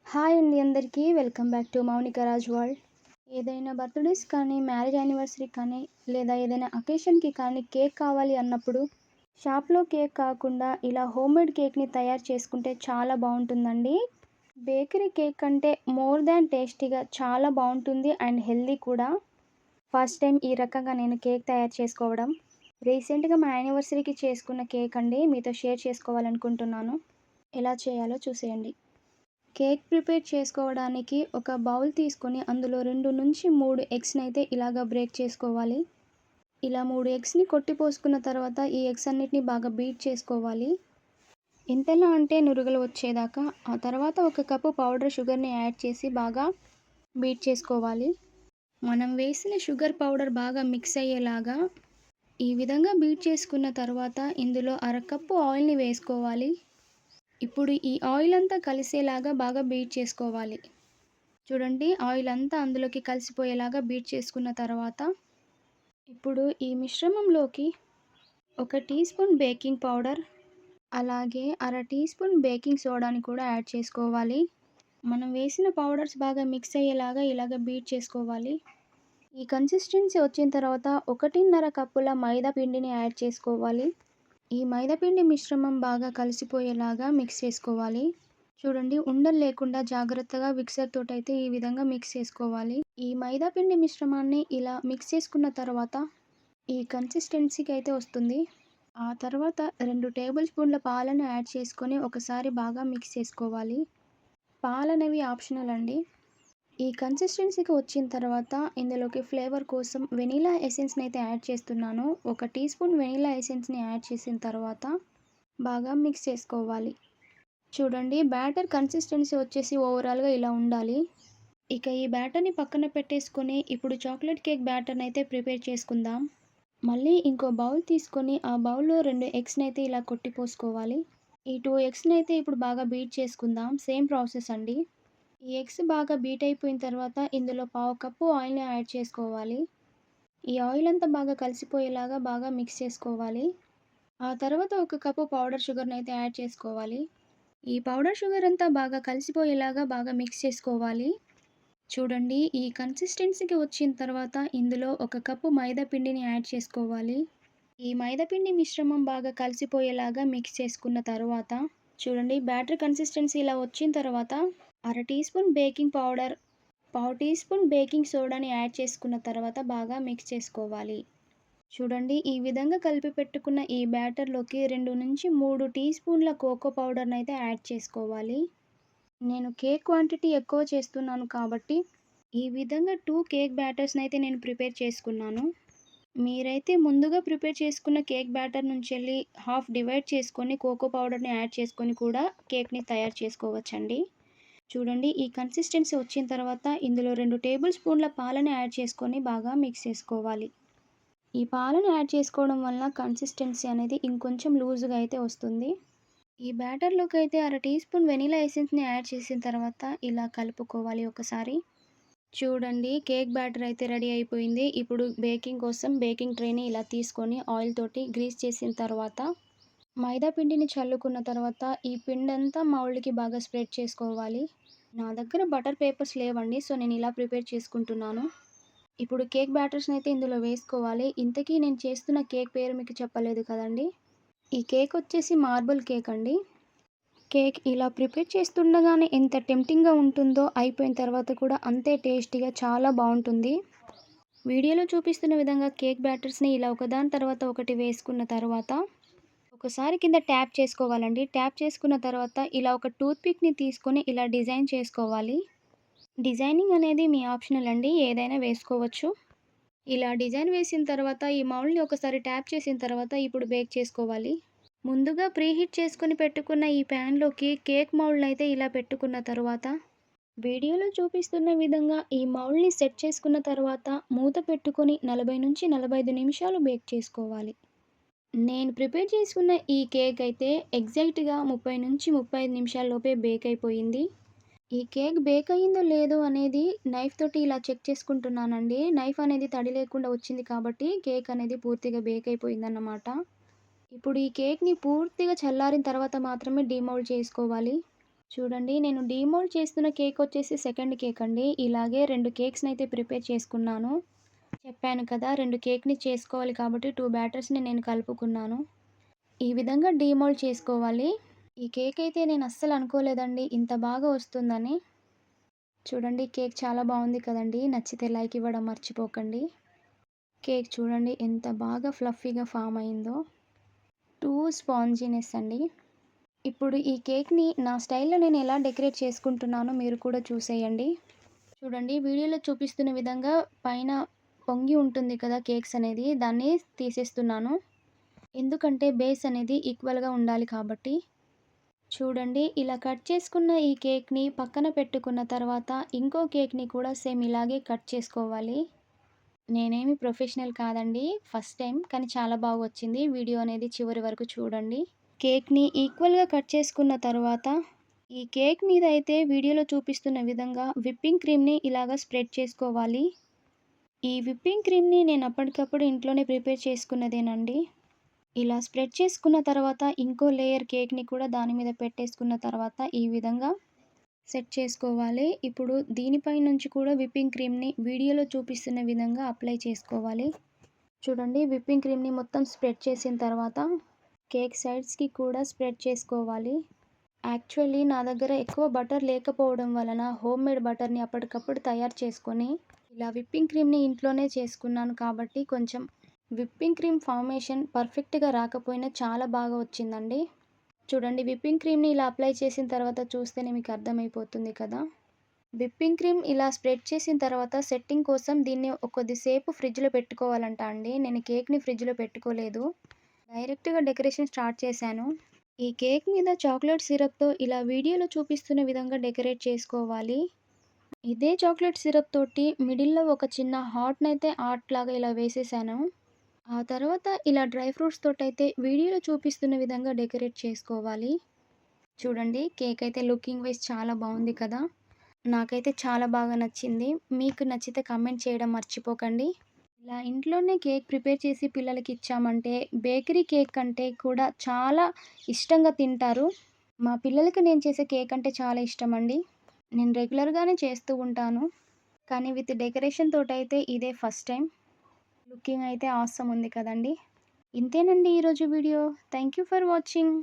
Hi అండి అందరికీ. Welcome back to Mounika Raj world. ఏదైనా బర్త్‌డేస్ కానీ, మ్యారేజ్ యానివర్సరీ కానీ, లేదా ఏదైనా అకేషన్‌కి కానీ కేక్ కావాలి అన్నప్పుడు షాప్‌లో కేక్ కాకుండా ఇలా హోమ్‌మేడ్ కేక్‌ని తయారు చేసుకుంటే చాలా బావుంటుందండి. బేకరీ కేక్ కంటే మోర్ దాన్ టేస్టీగా చాలా బావుంటుంది అండ్ హెల్తీ కూడా. ఫస్ట్ టైం ఈ రకంగా నేను కేక్ తయారు చేసుకోవడం. రీసెంట్‌గా మా యానివర్సరీకి చేసుకున్న కేక్ అండి. మీతో షేర్ చేసుకోవాలనుకుంటున్నాను. ఎలా చేయాలో చూసేయండి. కేక్ ప్రిపేర్ చేసుకోవడానికి ఒక బౌల్ తీసుకొని అందులో 2-3 ఎగ్స్‌నైతే ఇలాగ బ్రేక్ చేసుకోవాలి. ఇలా 3 ఎగ్స్‌ని కొట్టి పోసుకున్న తర్వాత ఈ ఎగ్స్ అన్నిటిని బాగా బీట్ చేసుకోవాలి. ఎంతలా అంటే నురుగులు వచ్చేదాకా. ఆ తర్వాత ఒక కప్పు పౌడర్ షుగర్‌ని యాడ్ చేసి బాగా బీట్ చేసుకోవాలి. మనం వేసిన షుగర్ పౌడర్ బాగా మిక్స్ అయ్యేలాగా ఈ విధంగా బీట్ చేసుకున్న తర్వాత ఇందులో అరకప్పు ఆయిల్‌ని వేసుకోవాలి. ఇప్పుడు ఈ ఆయిల్ అంతా కలిసేలాగా బాగా బీట్ చేసుకోవాలి. చూడండి, ఆయిల్ అంతా అందులోకి కలిసిపోయేలాగా బీట్ చేసుకున్న తర్వాత ఇప్పుడు ఈ మిశ్రమంలోకి ఒక టీ స్పూన్ బేకింగ్ పౌడర్, అలాగే అర టీ స్పూన్ బేకింగ్ సోడాని కూడా యాడ్ చేసుకోవాలి. మనం వేసిన పౌడర్స్ బాగా మిక్స్ అయ్యేలాగా ఇలాగ బీట్ చేసుకోవాలి. ఈ కన్సిస్టెన్సీ వచ్చిన తర్వాత 1.5 కప్పుల మైదా పిండిని యాడ్ చేసుకోవాలి. ఈ మైదా పిండి మిశ్రమం బాగా కలిసిపోయేలాగా మిక్స్ చేసుకోవాలి. చూడండి, ఉండలు లేకుండా జాగ్రత్తగా మిక్సర్ తోటైతే ఈ విధంగా మిక్స్ చేసుకోవాలి. ఈ మైదా పిండి మిశ్రమాన్ని ఇలా మిక్స్ చేసుకున్న తర్వాత ఈ కన్సిస్టెన్సీకి అయితే వస్తుంది. ఆ తర్వాత 2 టేబుల్ స్పూన్ల పాలను యాడ్ చేసుకొని ఒకసారి బాగా మిక్స్ చేసుకోవాలి. పాలనేవి ఆప్షనల్ అండి. ఈ కన్సిస్టెన్సీకి వచ్చిన తర్వాత ఇందులోకి ఫ్లేవర్ కోసం వెనిలా ఎసెన్స్‌ని అయితే యాడ్ చేస్తున్నాను. ఒక టీ స్పూన్ వెనిలా ఎసెన్స్‌ని యాడ్ చేసిన తర్వాత బాగా మిక్స్ చేసుకోవాలి. చూడండి, బ్యాటర్ కన్సిస్టెన్సీ వచ్చేసి ఓవరాల్‌గా ఇలా ఉండాలి. ఇక ఈ బ్యాటర్‌ని పక్కన పెట్టేసుకొని ఇప్పుడు చాక్లెట్ కేక్ బ్యాటర్‌ని అయితే ప్రిపేర్ చేసుకుందాం. మళ్ళీ ఇంకో బౌల్ తీసుకొని ఆ బౌల్‌లో 2 ఎగ్స్‌ని అయితే ఇలా కొట్టి పోసుకోవాలి. ఈ 2 ఎగ్స్‌ని అయితే ఇప్పుడు బాగా బీట్ చేసుకుందాం. సేమ్ ప్రాసెస్ అండి. ఈ ఎగ్స్ బాగా బీట్ అయిపోయిన తర్వాత ఇందులో పావు కప్పు ఆయిల్‌ని యాడ్ చేసుకోవాలి. ఈ ఆయిల్ అంతా బాగా కలిసిపోయేలాగా బాగా మిక్స్ చేసుకోవాలి. ఆ తర్వాత ఒక కప్పు పౌడర్ షుగర్‌ని అయితే యాడ్ చేసుకోవాలి. ఈ పౌడర్ షుగర్ అంతా బాగా కలిసిపోయేలాగా బాగా మిక్స్ చేసుకోవాలి. చూడండి, ఈ కన్సిస్టెన్సీకి వచ్చిన తర్వాత ఇందులో ఒక కప్పు మైదా పిండిని యాడ్ చేసుకోవాలి. ఈ మైదా పిండి మిశ్రమం బాగా కలిసిపోయేలాగా మిక్స్ చేసుకున్న తర్వాత చూడండి, బ్యాటర్ కన్సిస్టెన్సీ ఇలా వచ్చిన తర్వాత అర టీ స్పూన్ బేకింగ్ పౌడర్, పావు టీ స్పూన్ బేకింగ్ సోడాని యాడ్ చేసుకున్న తర్వాత బాగా మిక్స్ చేసుకోవాలి. చూడండి, ఈ విధంగా కలిపి పెట్టుకున్న ఈ బ్యాటర్‌లోకి 2-3 టీ స్పూన్ల కోకో పౌడర్‌ని అయితే యాడ్ చేసుకోవాలి. నేను కేక్ క్వాంటిటీ ఎక్కువ చేస్తున్నాను కాబట్టి ఈ విధంగా 2 కేక్ బ్యాటర్స్‌ని అయితే నేను ప్రిపేర్ చేసుకున్నాను. మీరైతే ముందుగా ప్రిపేర్ చేసుకున్న కేక్ బ్యాటర్ నుంచెల్లి హాఫ్ డివైడ్ చేసుకొని కోకో పౌడర్‌ని యాడ్ చేసుకొని కూడా కేక్‌ని తయారు చేసుకోవచ్చండి. చూడండి, ఈ కన్సిస్టెన్సీ వచ్చిన తర్వాత ఇందులో 2 టేబుల్ స్పూన్ల పాలని యాడ్ చేసుకొని బాగా మిక్స్ చేసుకోవాలి. ఈ పాలను యాడ్ చేసుకోవడం వల్ల కన్సిస్టెన్సీ అనేది ఇంకొంచెం లూజ్‌గా అయితే వస్తుంది. ఈ బ్యాటర్‌లోకి అయితే అర టీ స్పూన్ వెనిలా ఎసెన్స్‌ని యాడ్ చేసిన తర్వాత ఇలా కలుపుకోవాలి ఒకసారి. చూడండి, కేక్ బ్యాటర్ అయితే రెడీ అయిపోయింది. ఇప్పుడు బేకింగ్ కోసం బేకింగ్ ట్రేని ఇలా తీసుకొని ఆయిల్ తోటి గ్రీస్ చేసిన తర్వాత మైదా పిండిని చల్లుకున్న తర్వాత ఈ పిండంతా మౌల్డ్‌కి బాగా స్ప్రెడ్ చేసుకోవాలి. నా దగ్గర బటర్ పేపర్స్ లేవండి. సో, నేను ఇలా ప్రిపేర్ చేసుకుంటున్నాను. ఇప్పుడు కేక్ బ్యాటర్స్‌ని అయితే ఇందులో వేసుకోవాలి. ఇంతకీ నేను చేస్తున్న కేక్ పేరు మీకు చెప్పలేదు కదండీ! ఈ కేక్ వచ్చేసి మార్బుల్ కేక్ అండి. కేక్ ఇలా ప్రిపేర్ చేస్తుండగానే ఎంత టెంప్టింగ్‌గా ఉంటుందో అయిపోయిన తర్వాత కూడా అంతే టేస్టీగా చాలా బావుంటుంది. వీడియోలో చూపిస్తున్న విధంగా కేక్ బ్యాటర్స్‌ని ఇలా ఒకదాని తర్వాత ఒకటి వేసుకున్న తర్వాత ఒకసారి కింద ట్యాప్ చేసుకోవాలండి. ట్యాప్ చేసుకున్న తర్వాత ఇలా ఒక టూత్ పిక్‌ని తీసుకొని ఇలా డిజైన్ చేసుకోవాలి. డిజైనింగ్ అనేది మీ ఆప్షనల్ అండి. ఏదైనా వేసుకోవచ్చు. ఇలా డిజైన్ వేసిన తర్వాత ఈ మౌల్డ్‌ని ఒకసారి ట్యాప్ చేసిన తర్వాత ఇప్పుడు బేక్ చేసుకోవాలి. ముందుగా ప్రీహీట్ చేసుకొని పెట్టుకున్న ఈ ప్యాన్‌లోకి కేక్ మౌల్డ్‌నైతే ఇలా పెట్టుకున్న తర్వాత వీడియోలో చూపిస్తున్న విధంగా ఈ మౌల్డ్‌ని సెట్ చేసుకున్న తర్వాత మూత పెట్టుకొని 40-45 నిమిషాలు బేక్ చేసుకోవాలి. నేను ప్రిపేర్ చేసుకున్న ఈ కేక్ అయితే ఎగ్జాక్ట్‌గా 30-35 నిమిషాల్లోపే బేక్ అయిపోయింది. ఈ కేక్ బేక్ అయిందో లేదో అనేది నైఫ్ తోటి ఇలా చెక్ చేసుకుంటున్నానండి. నైఫ్ అనేది తడి లేకుండా వచ్చింది కాబట్టి కేక్ అనేది పూర్తిగా బేక్ అయిపోయిందన్నమాట. ఇప్పుడు ఈ కేక్‌ని పూర్తిగా చల్లారిన తర్వాత మాత్రమే డీమౌల్డ్ చేసుకోవాలి. చూడండి నేను డీమోల్డ్ చేస్తున్న కేక్ వచ్చేసి సెకండ్ కేక్ అండి. ఇలాగే 2 కేక్స్‌నైతే ప్రిపేర్ చేసుకున్నాను. చెప్పాను కదా! 2 కేక్‌ని చేసుకోవాలి కాబట్టి 2 బ్యాటర్స్‌ని నేను కలుపుకున్నాను. ఈ విధంగా డీమోల్డ్ చేసుకోవాలి. ఈ కేక్ అయితే నేను అస్సలు అనుకోలేదండి ఇంత బాగా వస్తుందని. చూడండి కేక్ చాలా బాగుంది కదండీ! నచ్చితే లైక్ ఇవ్వడం మర్చిపోకండి. కేక్ చూడండి ఎంత బాగా ఫ్లఫీగా ఫామ్ అయిందో. టూ స్పాంజీనెస్ అండి. ఇప్పుడు ఈ కేక్‌ని నా స్టైల్‌లో నేను ఎలా డెకరేట్ చేసుకుంటున్నానో మీరు కూడా చూసేయండి. చూడండి వీడియోలో చూపిస్తున్న విధంగా పైన పొంగి ఉంటుంది కదా కేక్స్ అనేది, దాన్ని తీసేస్తున్నాను. ఎందుకంటే బేస్ అనేది ఈక్వల్‌గా ఉండాలి కాబట్టి. చూడండి ఇలా కట్ చేసుకున్న ఈ కేక్‌ని పక్కన పెట్టుకున్న తర్వాత ఇంకో కేక్‌ని కూడా సేమ్ ఇలాగే కట్ చేసుకోవాలి. నేనేమి ప్రొఫెషనల్ కాదండి. ఫస్ట్ టైం కానీ చాలా బాగా వచ్చింది. వీడియో అనేది చివరి వరకు చూడండి. కేక్‌ని ఈక్వల్‌గా కట్ చేసుకున్న తర్వాత ఈ కేక్ మీద అయితే వీడియోలో చూపిస్తున్న విధంగా విప్పింగ్ క్రీమ్‌ని ఇలాగా స్ప్రెడ్ చేసుకోవాలి. ఈ విప్పింగ్ క్రీమ్‌ని నేను అప్పటికప్పుడు ఇంట్లోనే ప్రిపేర్ చేసుకున్నదేనండి. ఇలా స్ప్రెడ్ చేసుకున్న తర్వాత ఇంకో లేయర్ కేక్‌ని కూడా దాని మీద పెట్టేసుకున్న తర్వాత ఈ విధంగా సెట్ చేసుకోవాలి. ఇప్పుడు దీనిపై నుంచి కూడా విప్పింగ్ క్రీమ్‌ని వీడియోలో చూపిస్తున్న విధంగా అప్లై చేసుకోవాలి. చూడండి విప్పింగ్ క్రీమ్‌ని మొత్తం స్ప్రెడ్ చేసిన తర్వాత కేక్ సైడ్స్‌కి కూడా స్ప్రెడ్ చేసుకోవాలి. యాక్చువల్లీ నా దగ్గర ఎక్కువ బటర్ లేకపోవడం వలన హోమ్‌మేడ్ బటర్‌ని అప్పటికప్పుడు తయారు చేసుకొని ఇలా విప్పింగ్ క్రీమ్‌ని ఇంట్లోనే చేసుకున్నాను కాబట్టి కొంచెం విప్పింగ్ క్రీమ్ ఫార్మేషన్ పర్ఫెక్ట్‌గా రాకపోయినా చాలా బాగా వచ్చిందండి. చూడండి విప్పింగ్ క్రీమ్‌ని ఇలా అప్లై చేసిన తర్వాత చూస్తేనే మీకు అర్థమైపోతుంది కదా! విప్పింగ్ క్రీమ్ ఇలా స్ప్రెడ్ చేసిన తర్వాత సెట్టింగ్ కోసం దీన్ని కొద్దిసేపు ఫ్రిడ్జ్‌లో పెట్టుకోవాలంట అండి. నేను కేక్‌ని ఫ్రిడ్జ్‌లో పెట్టుకోలేదు. డైరెక్ట్‌గా డెకరేషన్ స్టార్ట్ చేశాను. ఈ కేక్ మీద చాక్లెట్ సిరప్‌తో ఇలా వీడియోలో చూపిస్తున్న విధంగా డెకరేట్ చేసుకోవాలి. ఇదే చాక్లెట్ సిరప్ తోటి మిడిల్‌లో ఒక చిన్న హార్ట్‌నైతే ఆర్ట్‌లాగా ఇలా వేసేసాను. ఆ తర్వాత ఇలా డ్రై ఫ్రూట్స్ తోటైతే వీడియోలో చూపిస్తున్న విధంగా డెకరేట్ చేసుకోవాలి. చూడండి కేక్ అయితే లుకింగ్ వైస్ చాలా బాగుంది కదా! నాకైతే చాలా బాగా నచ్చింది. మీకు నచ్చితే కామెంట్ చేయడం మర్చిపోకండి. ఇలా ఇంట్లోనే కేక్ ప్రిపేర్ చేసి పిల్లలకి ఇచ్చామంటే బేకరీ కేక్ కంటే కూడా చాలా ఇష్టంగా తింటారు. మా పిల్లలకి నేను చేసే కేక్ అంటే చాలా ఇష్టమండి. నేను రెగ్యులర్‌గానే చేస్తూ ఉంటాను. కానీ విత్ డెకరేషన్ తోటైతే ఇదే ఫస్ట్ టైం. లుకింగ్ అయితే ఆసమ్ ఉంది కదండీ! ఇంతేనండి ఈరోజు video. Thank you for watching.